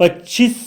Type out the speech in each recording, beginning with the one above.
25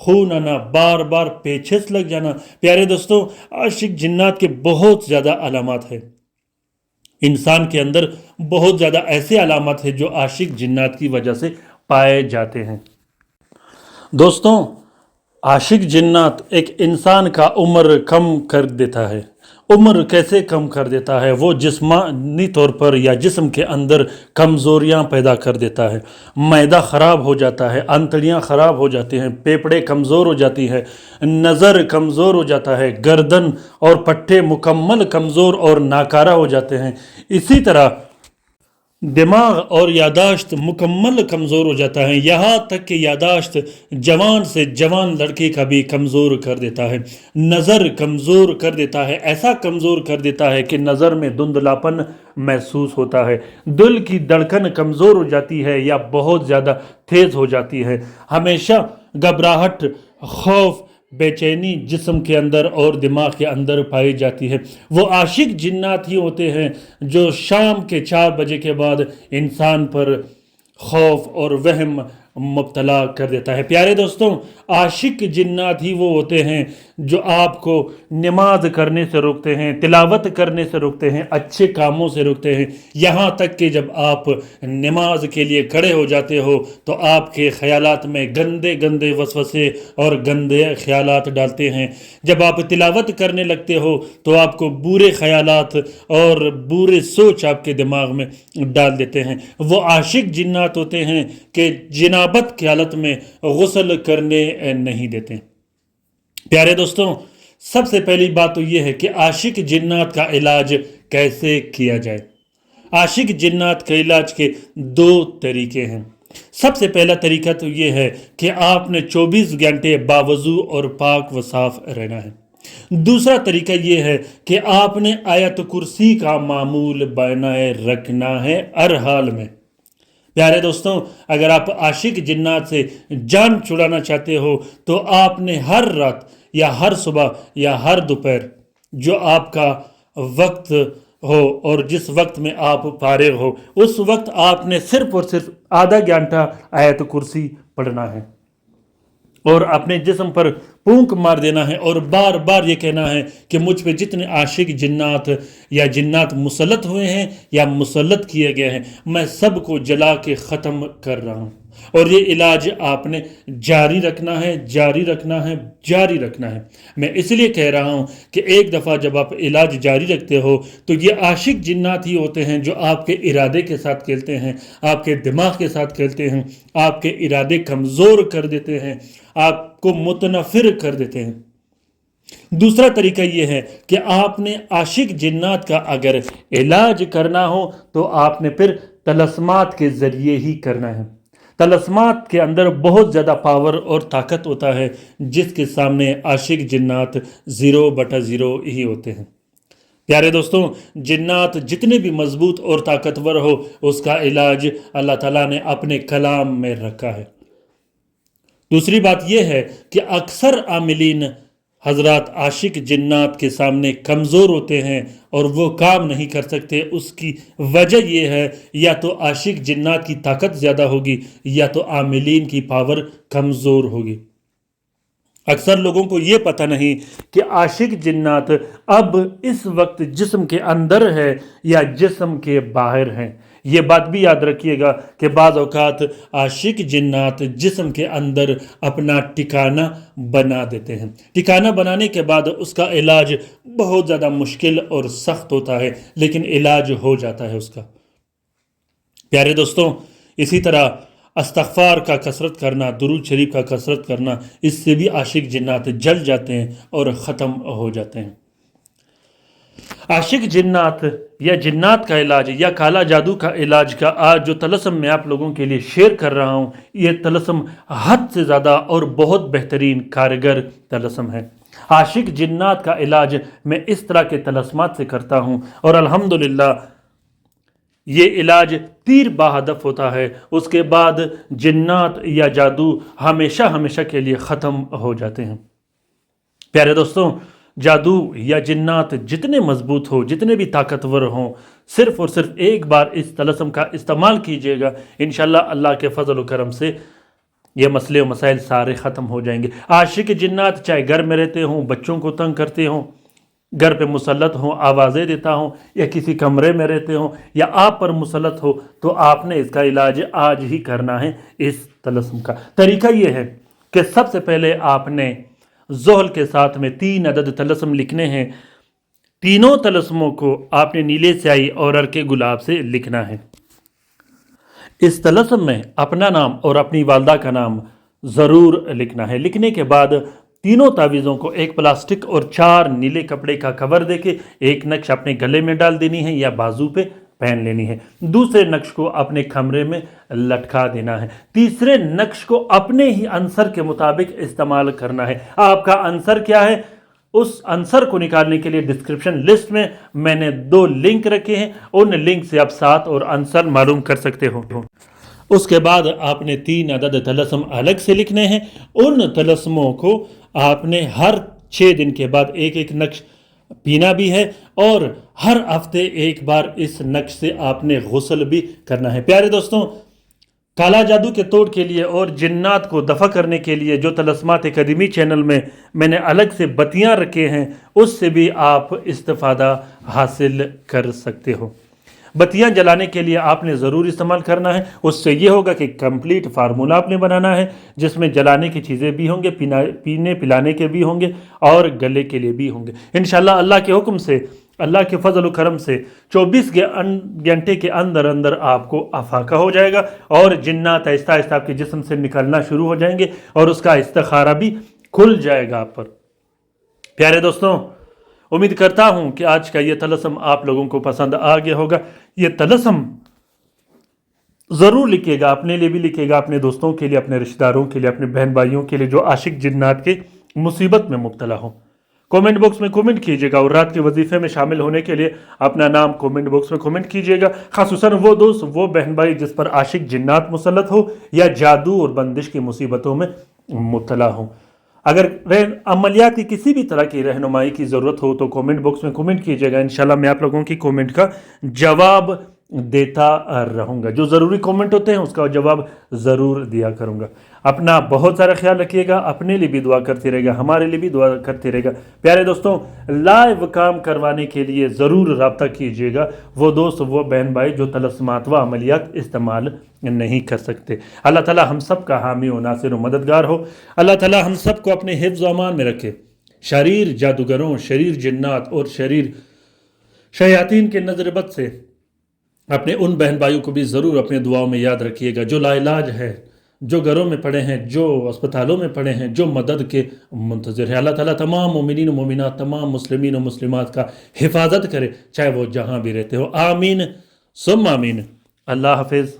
خون آنا، بار بار پیچس لگ جانا۔ پیارے دوستوں، عاشق جنات کے بہت زیادہ علامات ہیں۔ انسان کے اندر بہت زیادہ ایسے علامات ہیں جو عاشق جنات کی وجہ سے پائے جاتے ہیں۔ دوستوں، عاشق جنات ایک انسان کا عمر کم کر دیتا ہے۔ عمر کیسے کم کر دیتا ہے؟ وہ جسمانی طور پر یا جسم کے اندر کمزوریاں پیدا کر دیتا ہے۔ معدہ خراب ہو جاتا ہے، آنتڑیاں خراب ہو جاتی ہیں، پھیپھڑے کمزور ہو جاتی ہے، نظر کمزور ہو جاتا ہے، گردن اور پٹھے مکمل کمزور اور ناکارہ ہو جاتے ہیں۔ اسی طرح دماغ اور یاداشت مکمل کمزور ہو جاتا ہے، یہاں تک کہ یاداشت جوان سے جوان لڑکے کا بھی کمزور کر دیتا ہے۔ نظر کمزور کر دیتا ہے، ایسا کمزور کر دیتا ہے کہ نظر میں دھندلاپن محسوس ہوتا ہے۔ دل کی دھڑکن کمزور ہو جاتی ہے یا بہت زیادہ تیز ہو جاتی ہے۔ ہمیشہ گھبراہٹ، خوف، بے چینی جسم کے اندر اور دماغ کے اندر پائی جاتی ہے۔ وہ عاشق جنات ہی ہوتے ہیں جو شام کے 4 بجے کے بعد انسان پر خوف اور وہم مبتلا کر دیتا ہے۔ پیارے دوستوں، عاشق جنات ہی وہ ہوتے ہیں جو آپ کو نماز کرنے سے روکتے ہیں، تلاوت کرنے سے روکتے ہیں، اچھے کاموں سے روکتے ہیں، یہاں تک کہ جب آپ نماز کے لیے کھڑے ہو جاتے ہو تو آپ کے خیالات میں گندے گندے وسوسے اور گندے خیالات ڈالتے ہیں۔ جب آپ تلاوت کرنے لگتے ہو تو آپ کو برے خیالات اور برے سوچ آپ کے دماغ میں ڈال دیتے ہیں۔ وہ عاشق جنات ہوتے ہیں کہ جنابت کی حالت میں غسل کرنے نہیں دیتے۔ پیارے دوستوں، سب سے پہلی بات تو یہ ہے کہ عاشق جنات کا علاج کیسے کیا جائے۔ عاشق جنات کے علاج کے 2 طریقے ہیں۔ سب سے پہلا طریقہ تو یہ ہے کہ آپ نے 24 گھنٹے باوضو اور پاک و صاف رہنا ہے۔ دوسرا طریقہ یہ ہے کہ آپ نے آیت کرسی کا معمول بنائے رکھنا ہے ہر حال میں۔ پیارے دوستوں، اگر آپ عاشق جنات سے جان چھڑانا چاہتے ہو تو آپ نے ہر رات یا ہر صبح یا ہر دوپہر جو آپ کا وقت ہو اور جس وقت میں آپ فارغ ہو، اس وقت آپ نے صرف اور صرف آدھا گھنٹہ آیت کرسی پڑھنا ہے اور اپنے جسم پر پونک مار دینا ہے اور بار بار یہ کہنا ہے کہ مجھ پہ جتنے عاشق جنات یا جنات مسلط ہوئے ہیں یا مسلط کیے گئے ہیں، میں سب کو جلا کے ختم کر رہا ہوں۔ اور یہ علاج آپ نے جاری رکھنا ہے، جاری رکھنا ہے، جاری رکھنا ہے۔ میں اس لیے کہہ رہا ہوں کہ ایک دفعہ جب آپ علاج جاری رکھتے ہو تو یہ عاشق جنات ہی ہوتے ہیں جو آپ کے ارادے کے ساتھ کھیلتے ہیں، آپ کے دماغ کے ساتھ کھیلتے ہیں، آپ کے ارادے کمزور کر دیتے ہیں، آپ کو متنفر کر دیتے ہیں۔ دوسرا طریقہ یہ ہے کہ آپ نے عاشق جنات کا اگر علاج کرنا ہو تو آپ نے پھر طلسمات کے ذریعے ہی کرنا ہے۔ طلسمات کے اندر بہت زیادہ پاور اور طاقت ہوتا ہے جس کے سامنے عاشق جنات 0/0 ہی ہوتے ہیں۔ پیارے دوستوں، جنات جتنے بھی مضبوط اور طاقتور ہو، اس کا علاج اللہ تعالیٰ نے اپنے کلام میں رکھا ہے۔ دوسری بات یہ ہے کہ اکثر عاملین حضرات عاشق جنات کے سامنے کمزور ہوتے ہیں اور وہ کام نہیں کر سکتے۔ اس کی وجہ یہ ہے یا تو عاشق جنات کی طاقت زیادہ ہوگی یا تو عاملین کی پاور کمزور ہوگی۔ اکثر لوگوں کو یہ پتہ نہیں کہ عاشق جنات اب اس وقت جسم کے اندر ہے یا جسم کے باہر ہیں۔ یہ بات بھی یاد رکھیے گا کہ بعض اوقات عاشق جنات جسم کے اندر اپنا ٹھکانہ بنا دیتے ہیں۔ ٹھکانہ بنانے کے بعد اس کا علاج بہت زیادہ مشکل اور سخت ہوتا ہے، لیکن علاج ہو جاتا ہے اس کا۔ پیارے دوستوں، اسی طرح استغفار کا کثرت کرنا، درود شریف کا کثرت کرنا، اس سے بھی عاشق جنات جل جاتے ہیں اور ختم ہو جاتے ہیں۔ عاشق جنات یا جنات کا علاج یا کالا جادو کا علاج کا آج جو طلسم میں آپ لوگوں کے لیے شیئر کر رہا ہوں، یہ طلسم حد سے زیادہ اور بہت بہترین کارگر طلسم ہے۔ عاشق جنات کا علاج میں اس طرح کے طلسمات سے کرتا ہوں اور الحمدللہ یہ علاج تیر بہدف ہوتا ہے۔ اس کے بعد جنات یا جادو ہمیشہ ہمیشہ کے لیے ختم ہو جاتے ہیں۔ پیارے دوستوں، جادو یا جنات جتنے مضبوط ہو، جتنے بھی طاقتور ہوں، صرف اور صرف ایک بار اس طلسم کا استعمال کیجئے گا، انشاءاللہ اللہ کے فضل و کرم سے یہ مسئلے و مسائل سارے ختم ہو جائیں گے۔ عاشق جنات چاہے گھر میں رہتے ہوں، بچوں کو تنگ کرتے ہوں، گھر پہ مسلط ہوں، آوازیں دیتا ہوں، یا کسی کمرے میں رہتے ہوں، یا آپ پر مسلط ہو، تو آپ نے اس کا علاج آج ہی کرنا ہے۔ اس طلسم کا طریقہ یہ ہے کہ سب سے پہلے آپ نے زحل کے ساتھ میں 3 عدد طلسم لکھنے ہیں۔ تینوں طلسموں کو آپ نے نیلے سیاہی اور عرق گلاب سے لکھنا ہے۔ اس طلسم میں اپنا نام اور اپنی والدہ کا نام ضرور لکھنا ہے۔ لکھنے کے بعد تینوں تعویذوں کو ایک پلاسٹک اور 4 نیلے کپڑے کا کور دے کے ایک نقش اپنے گلے میں ڈال دینی ہے یا بازو پہ پہن لینی ہے، دوسرے نقش کو اپنے کمرے میں لٹکا دینا ہے، تیسرے نقش کو اپنے ہی عنصر کے مطابق استعمال کرنا ہے۔ آپ کا عنصر کیا ہے؟ اس عنصر کو نکالنے کے لیے ڈسکرپشن لسٹ میں نے 2 لنک رکھے ہیں، ان لنک سے آپ ساتھ اور عنصر معلوم کر سکتے ہو۔ اس کے بعد آپ نے 3 عدد طلسم الگ سے لکھنے ہیں۔ ان طلسموں کو آپ نے ہر 6 دن کے بعد ایک ایک نقش پینا بھی ہے، اور ہر ہفتے ایک بار اس نقش سے آپ نے غسل بھی کرنا ہے۔ پیارے دوستوں، کالا جادو کے توڑ کے لیے اور جنات کو دفع کرنے کے لیے جو طلسمات قدیمی چینل میں نے الگ سے بتیاں رکھے ہیں، اس سے بھی آپ استفادہ حاصل کر سکتے ہو۔ بتیاں جلانے کے لیے آپ نے ضرور استعمال کرنا ہے، اس سے یہ ہوگا کہ کمپلیٹ فارمولہ آپ نے بنانا ہے، جس میں جلانے کی چیزیں بھی ہوں گے، پینے پلانے کے بھی ہوں گے، اور گلے کے لیے بھی ہوں گے۔ انشاءاللہ اللہ کے حکم سے، اللہ کے فضل و کرم سے 24 گھنٹے کے اندر اندر آپ کو افاقہ ہو جائے گا، اور جنات آہستہ آہستہ آپ کے جسم سے نکلنا شروع ہو جائیں گے، اور اس کا استخارہ بھی کھل جائے گا آپ پر۔ پیارے دوستوں، امید کرتا ہوں کہ آج کا یہ طلسم آپ لوگوں کو پسند آ گیا ہوگا۔ یہ طلسم ضرور لکھیے گا، اپنے لیے بھی لکھیے گا، اپنے دوستوں کے لیے، اپنے رشتہ داروں کے لیے، اپنے بہن بھائیوں کے لیے جو عاشق جنات کے مصیبت میں مبتلا ہوں۔ کومنٹ باکس میں کومنٹ کیجیے گا، اور رات کے وظیفے میں شامل ہونے کے لیے اپنا نام کومنٹ باکس میں کومنٹ کیجیے گا۔ خصوصاً وہ دوست، وہ بہن بھائی جس پر عاشق جنات مسلط ہو یا جادو اور بندش کی مصیبتوں میں مبتلا ہوں۔ اگر عملیات کی کسی بھی طرح کی رہنمائی کی ضرورت ہو تو کومنٹ باکس میں کومنٹ کیجیے گا، انشاءاللہ میں آپ لوگوں کی کومنٹ کا جواب دیتا رہوں گا۔ جو ضروری کومنٹ ہوتے ہیں اس کا جواب ضرور دیا کروں گا۔ اپنا بہت سارا خیال رکھیے گا، اپنے لیے بھی دعا کرتے رہے گا، ہمارے لیے بھی دعا کرتے رہے گا۔ پیارے دوستوں، لائیو کام کروانے کے لیے ضرور رابطہ کیجیے گا، وہ دوست، وہ بہن بھائی جو طلسمات و عملیات استعمال نہیں کر سکتے۔ اللہ تعالی ہم سب کا حامی و ناصر و مددگار ہو۔ اللہ تعالی ہم سب کو اپنے حفظ و امان میں رکھے، شریر جادوگروں، شریر جنات اور شریر شیاطین کے نظر بد سے اپنے ان بہن بھائیوں کو بھی ضرور اپنے دعاؤں میں یاد رکھیے گا جو لا علاج ہے، جو گھروں میں پڑے ہیں، جو اسپتالوں میں پڑے ہیں، جو مدد کے منتظر ہیں۔ اللہ تعالیٰ تمام مومنین و مومنات، تمام مسلمین و مسلمات کا حفاظت کرے، چاہے وہ جہاں بھی رہتے ہو۔ آمین ثم آمین۔ اللہ حافظ۔